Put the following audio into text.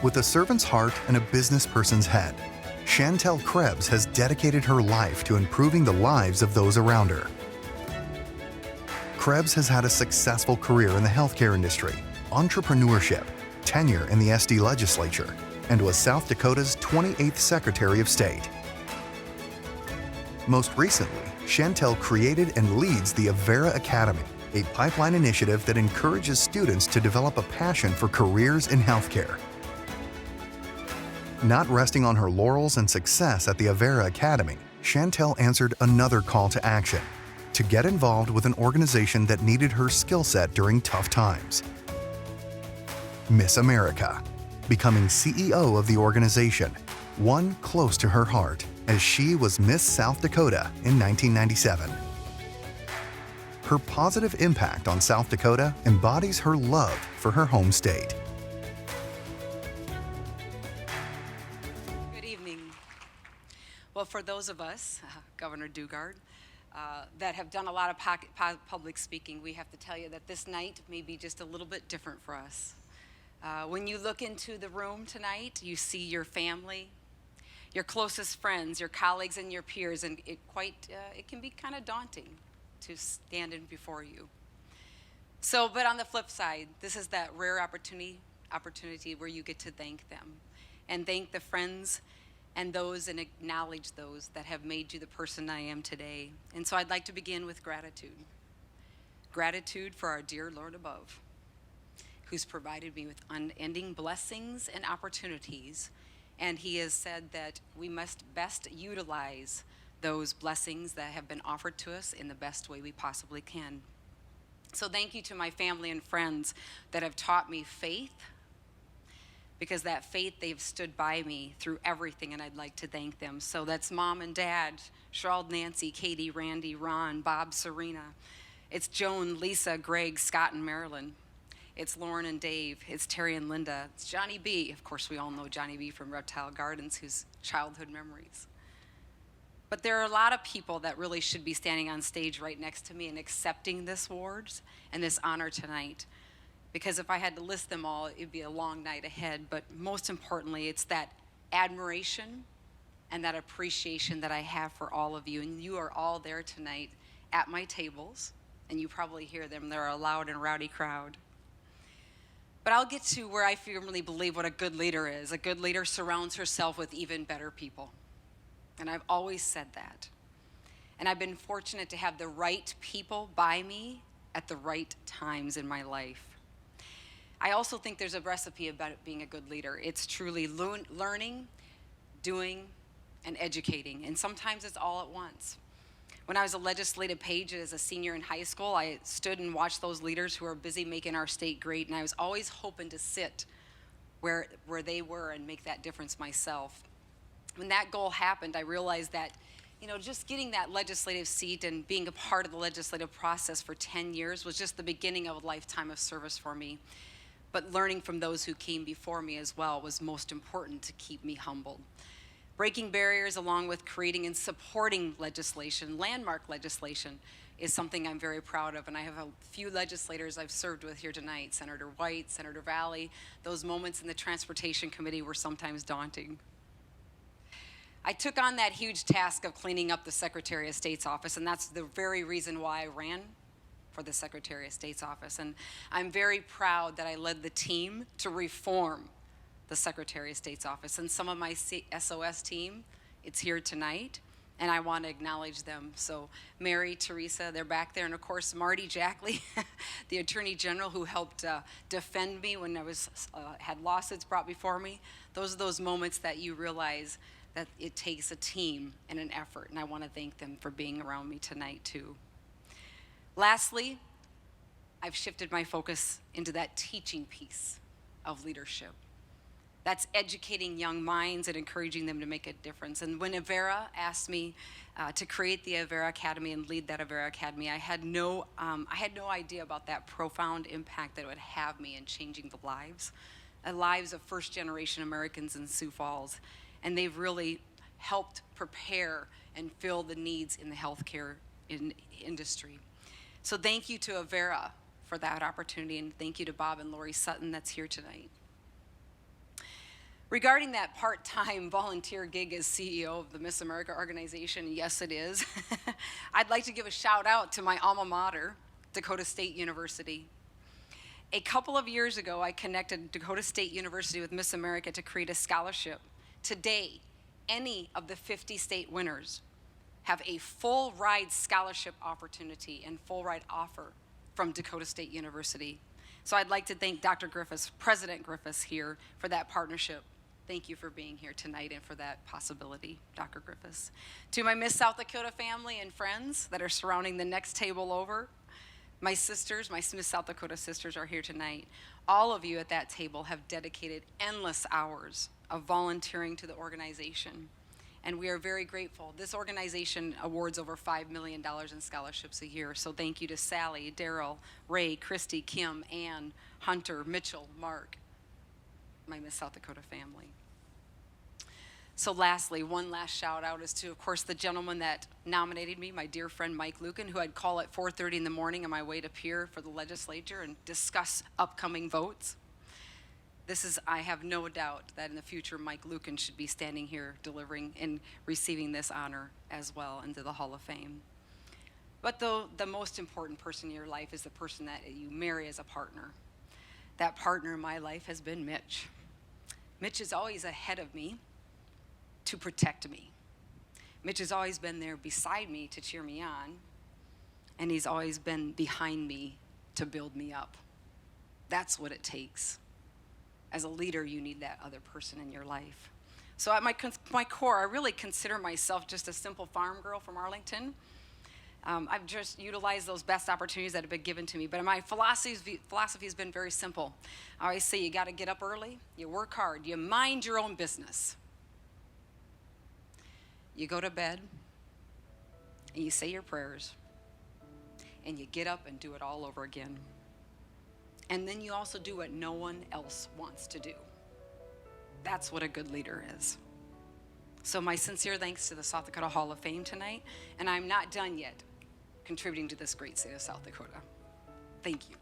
With a servant's heart and a business person's head, Shantel Krebs has dedicated her life to improving the lives of those around her. Krebs has had a successful career in the healthcare industry, entrepreneurship, tenure in the SD legislature, and was South Dakota's 28th Secretary of State. Most recently, Shantel created and leads the Avera Academy, a pipeline initiative that encourages students to develop a passion for careers in healthcare. Not resting on her laurels and success at the Avera Academy, Shantel answered another call to action, to get involved with an organization that needed her skill set during tough times. Miss America, becoming CEO of the organization, one close to her heart, as she was Miss South Dakota in 1997. Her positive impact on South Dakota embodies her love for her home state. Good evening. Well, for those of us, Governor Dugard, that have done a lot of public speaking, we have to tell you that this night may be just a little bit different for us. When you look into the room tonight, you see your family, your closest friends, your colleagues, and your peers, and it can be kind of daunting to stand in before you. But on the flip side, this is that rare opportunity where you get to thank them and thank the friends and acknowledge those that have made you the person I am today. And so I'd like to begin with gratitude. Gratitude for our dear Lord above, who's provided me with unending blessings and opportunities. And he has said that we must best utilize those blessings that have been offered to us in the best way we possibly can. So thank you to my family and friends that have taught me faith, because that faith, they've stood by me through everything, and I'd like to thank them. So that's Mom and Dad, Sherald, Nancy, Katie, Randy, Ron, Bob, Serena. It's Joan, Lisa, Greg, Scott, and Marilyn. It's Lauren and Dave. It's Terry and Linda. It's Johnny B. Of course, we all know Johnny B. from Reptile Gardens, whose childhood memories. But there are a lot of people that really should be standing on stage right next to me and accepting this award and this honor tonight. Because if I had to list them all, it'd be a long night ahead. But most importantly, it's that admiration and that appreciation that I have for all of you. And you are all there tonight at my tables, and you probably hear them. They're a loud and rowdy crowd. But I'll get to where I firmly believe what a good leader is. A good leader surrounds herself with even better people. And I've always said that. And I've been fortunate to have the right people by me at the right times in my life. I also think there's a recipe about being a good leader. It's truly learning, doing, and educating. And sometimes it's all at once. When I was a legislative page as a senior in high school, I stood and watched those leaders who are busy making our state great, and I was always hoping to sit where they were and make that difference myself. When that goal happened, I realized that, just getting that legislative seat and being a part of the legislative process for 10 years was just the beginning of a lifetime of service for me. But learning from those who came before me as well was most important to keep me humbled. Breaking barriers along with creating and supporting legislation, landmark legislation, is something I'm very proud of. And I have a few legislators I've served with here tonight, Senator White, Senator Valley. Those moments in the Transportation Committee were sometimes daunting. I took on that huge task of cleaning up the Secretary of State's office, and that's the very reason why I ran for the Secretary of State's office. And I'm very proud that I led the team to reform the Secretary of State's office. And some of my SOS team, it's here tonight, and I want to acknowledge them. So Mary, Teresa, they're back there, and of course Marty Jackley, the Attorney General, who helped defend me when I had lawsuits brought before me. Those are those moments that you realize that it takes a team and an effort, and I want to thank them for being around me tonight too. Lastly, I've shifted my focus into that teaching piece of leadership. That's educating young minds and encouraging them to make a difference. And when Avera asked me to create the Avera Academy and lead that Avera Academy, I had no idea about that profound impact that it would have me in changing the lives of first-generation Americans in Sioux Falls. And they've really helped prepare and fill the needs in the healthcare industry. So thank you to Avera for that opportunity, and thank you to Bob and Lori Sutton that's here tonight. Regarding that part-time volunteer gig as CEO of the Miss America organization, yes it is, I'd like to give a shout out to my alma mater, Dakota State University. A couple of years ago, I connected Dakota State University with Miss America to create a scholarship. Today, any of the 50 state winners have a full ride scholarship opportunity and full ride offer from Dakota State University. So I'd like to thank Dr. Griffiths, President Griffiths here, for that partnership. Thank you for being here tonight and for that possibility, Dr. Griffiths. To my Miss South Dakota family and friends that are surrounding the next table over, my sisters, my Miss South Dakota sisters are here tonight. All of you at that table have dedicated endless hours of volunteering to the organization, and we are very grateful. This organization awards over $5 million in scholarships a year, so thank you to Sally, Daryl, Ray, Christy, Kim, Ann, Hunter, Mitchell, Mark, my Miss South Dakota family. So lastly, one last shout out is to, of course, the gentleman that nominated me, my dear friend Mike Lucan, who I'd call at 4:30 in the morning on my way to appear for the legislature and discuss upcoming votes. I have no doubt that in the future, Mike Lucan should be standing here delivering and receiving this honor as well into the Hall of Fame. But the most important person in your life is the person that you marry as a partner. That partner in my life has been Mitch. Mitch is always ahead of me to protect me. Mitch has always been there beside me to cheer me on, and he's always been behind me to build me up. That's what it takes. As a leader, you need that other person in your life. So at my core, I really consider myself just a simple farm girl from Arlington. I've just utilized those best opportunities that have been given to me. But my philosophy has been very simple. I always say you got to get up early, you work hard, you mind your own business. You go to bed, and you say your prayers, and you get up and do it all over again. And then you also do what no one else wants to do. That's what a good leader is. So my sincere thanks to the South Dakota Hall of Fame tonight, and I'm not done yet contributing to this great state of South Dakota. Thank you.